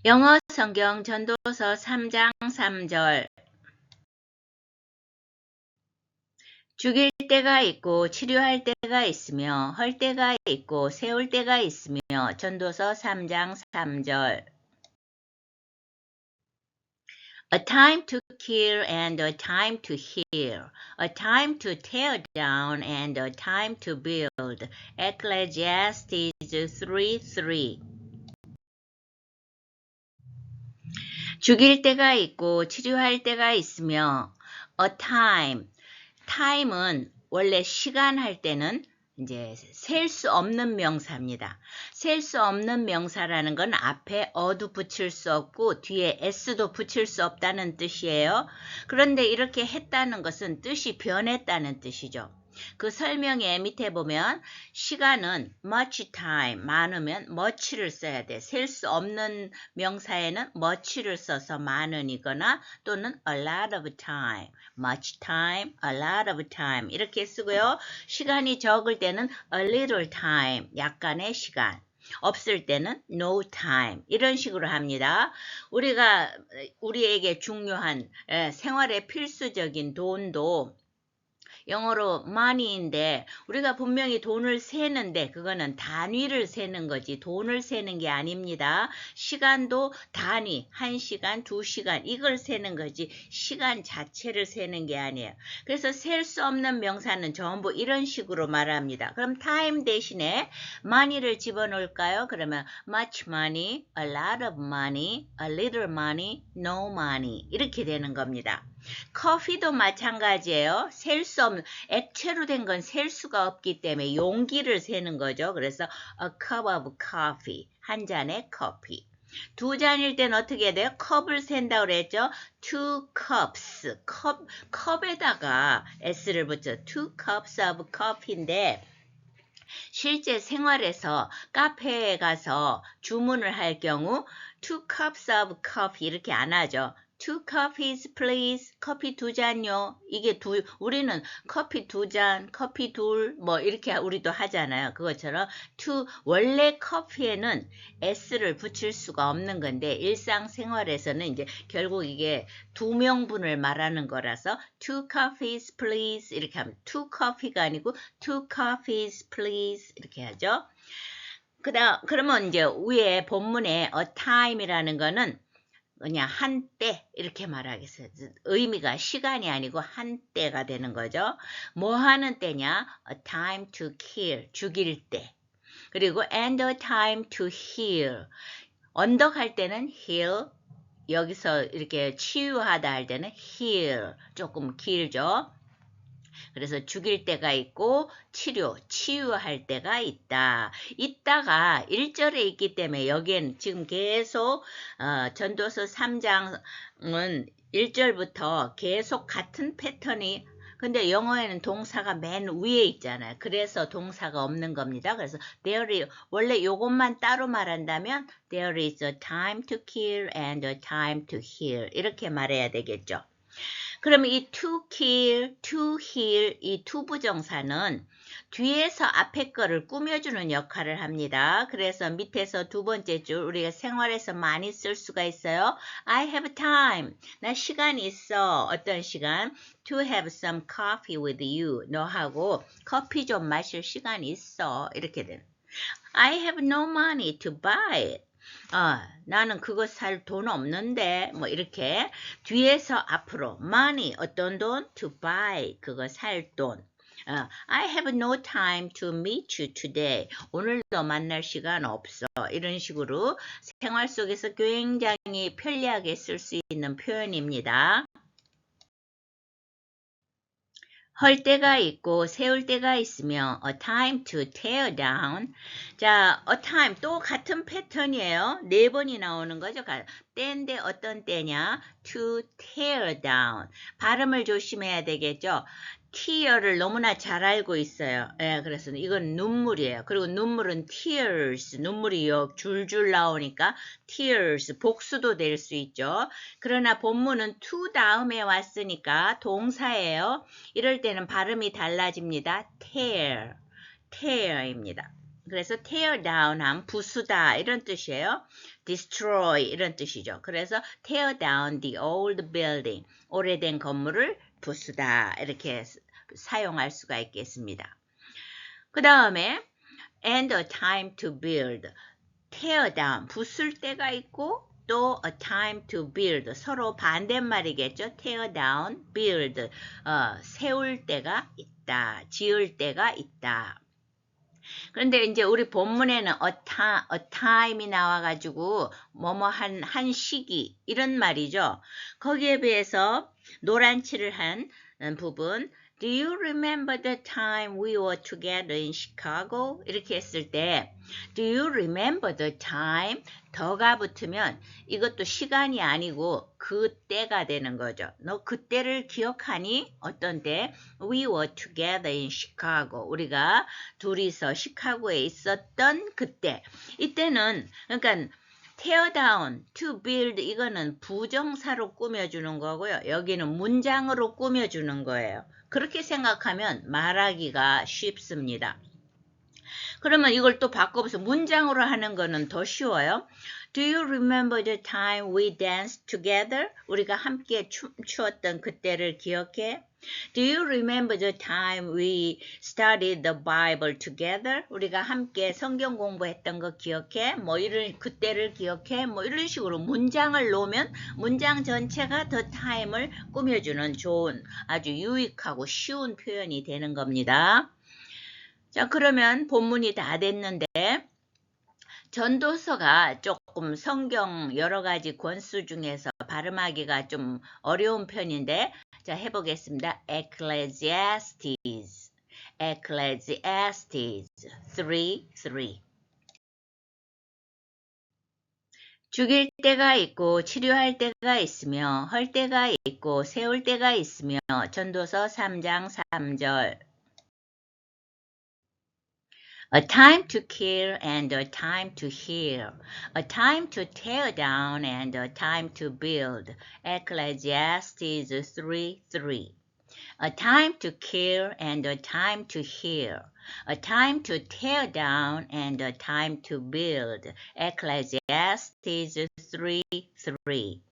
영어 성경 전도서 3장 3절. 죽일 때가 있고 치료할 때가 있으며 헐 때가 있고 세울 때가 있으며 전도서 3장 3절. A time to kill and a time to heal, a time to tear down and a time to build. Ecclesiastes 3:3. 죽일 때가 있고 치료할 때가 있으며 a time은 원래 시간 할 때는 이제 셀 수 없는 명사입니다. 셀 수 없는 명사라는 건 앞에 어도 붙일 수 없고 뒤에 s도 붙일 수 없다는 뜻이에요. 그런데 이렇게 했다는 것은 뜻이 변했다는 뜻이죠. 그 설명에 밑에 보면 시간은 much time, 많으면 much를 써야 돼. 셀 수 없는 명사에는 much를 써서 많은이거나 또는 a lot of time, much time, a lot of time 이렇게 쓰고요. 시간이 적을 때는 a little time, 약간의 시간. 없을 때는 no time 이런 식으로 합니다. 우리에게 중요한 생활에 필수적인 돈도 영어로 money인데 우리가 분명히 돈을 세는데 그거는 단위를 세는 거지 돈을 세는 게 아닙니다. 시간도 단위, 1시간, 2시간 이걸 세는 거지 시간 자체를 세는 게 아니에요. 그래서 셀 수 없는 명사는 전부 이런 식으로 말합니다. 그럼 time 대신에 money를 집어넣을까요? 그러면 much money, a lot of money, a little money, no money 이렇게 되는 겁니다. 커피도 마찬가지예요. 셀 수 없는 액체로 된 건 셀 수가 없기 때문에 용기를 세는 거죠. 그래서 a cup of coffee, 한 잔의 커피. 두 잔일 땐 어떻게 해야 돼요? 컵을 센다고 그랬죠. two cups, 컵에다가 s를 붙여 two cups of coffee인데 실제 생활에서 카페에 가서 주문을 할 경우 two cups of coffee 이렇게 안 하죠. Two coffees, please. 커피 2잔요. 이게 우리는 커피 2잔, 커피 둘, 뭐 이렇게 우리도 하잖아요. 그것처럼 원래 커피에는 s를 붙일 수가 없는 건데 일상생활에서는 이제 결국 이게 두 명분을 말하는 거라서 two coffees, please 이렇게 하면 two coffee가 아니고 two coffees, please 이렇게 하죠. 그러면 이제 위에 본문에 a time이라는 거는 그냥 한때 이렇게 말하겠어요. 의미가 시간이 아니고 한때가 되는 거죠. 뭐 하는 때냐? A time to kill, 죽일 때. 그리고 and a time to heal. 언덕할 때는 heal, 여기서 이렇게 치유하다 할 때는 heal, 조금 길죠. 그래서 죽일 때가 있고 치유할 때가 있다. 있다가 1절에 있기 때문에 여기엔 지금 계속 전도서 3장은 1절부터 계속 같은 패턴이 근데 영어에는 동사가 맨 위에 있잖아요. 그래서 동사가 없는 겁니다. 그래서 원래 이것만 따로 말한다면 there is a time to kill and a time to heal 이렇게 말해야 되겠죠. 그러면 이 to kill, to heal 이 투부정사는 뒤에서 앞에 거를 꾸며주는 역할을 합니다. 그래서 밑에서 두 번째 줄 우리가 생활에서 많이 쓸 수가 있어요. I have time. 나 시간이 있어. 어떤 시간? To have some coffee with you. 너하고 커피 좀 마실 시간이 있어. 이렇게 되는. I have no money to buy it. 나는 그거 살 돈 없는데 뭐 이렇게 뒤에서 앞으로 money 어떤 돈 to buy 그거 살 돈 I have no time to meet you today. 오늘도 만날 시간 없어. 이런 식으로 생활 속에서 굉장히 편리하게 쓸 수 있는 표현입니다. 헐 때가 있고 세울 때가 있으며 a time to tear down. 자, a time 또 같은 패턴이에요. 4번이 나오는 거죠. 때인데 어떤 때냐? to tear down. 발음을 조심해야 되겠죠. tear를 너무나 잘 알고 있어요. 예, 그래서 이건 눈물이에요. 그리고 눈물은 tears, 눈물이 줄줄 나오니까 tears, 복수도 될 수 있죠. 그러나 본문은 to 다음에 왔으니까 동사예요. 이럴 때는 발음이 달라집니다. tear입니다. 그래서 tear down 하면 부수다 이런 뜻이에요. destroy 이런 뜻이죠. 그래서 tear down the old building, 오래된 건물을 부수다 이렇게 사용할 수가 있겠습니다. 그 다음에 and a time to build, tear down, 부술 때가 있고 또 a time to build, 서로 반대말이겠죠. tear down, build, 세울 때가 있다, 지을 때가 있다. 그런데 이제 우리 본문에는 a time이 나와가지고 뭐뭐 한 시기 이런 말이죠. 거기에 비해서 노란 칠을 한 부분 Do you remember the time we were together in Chicago? 이렇게 했을 때 Do you remember the time? 더가 붙으면 이것도 시간이 아니고 그때가 되는 거죠. 너 그때를 기억하니? 어떤 때? We were together in Chicago. 우리가 둘이서 시카고에 있었던 그때. 이때는 그러니까 tear down, to build 이거는 부정사로 꾸며주는 거고요. 여기는 문장으로 꾸며주는 거예요. 그렇게 생각하면 말하기가 쉽습니다. 그러면 이걸 또 바꿔보세요. 문장으로 하는 거는 더 쉬워요. Do you remember the time we danced together? 우리가 함께 춤추었던 그때를 기억해? Do you remember the time we studied the Bible together? 우리가 함께 성경 공부했던 거 기억해? 뭐 이런 그때를 기억해? 뭐 이런 식으로 문장을 놓으면 문장 전체가 the time을 꾸며주는 좋은 아주 유익하고 쉬운 표현이 되는 겁니다. 자, 그러면 본문이 다 됐는데 전도서가 조금 성경 여러 가지 권수 중에서 발음하기가 좀 어려운 편인데 자, 해보겠습니다. Ecclesiastes, Ecclesiastes 3:3. 죽일 때가 있고 치료할 때가 있으며 헐 때가 있고 세울 때가 있으며 전도서 3장 3절. A time to kill and a time to heal, a time to tear down and a time to build. Ecclesiastes 3:3. A time to kill and a time to heal, a time to tear down and a time to build. Ecclesiastes 3:3.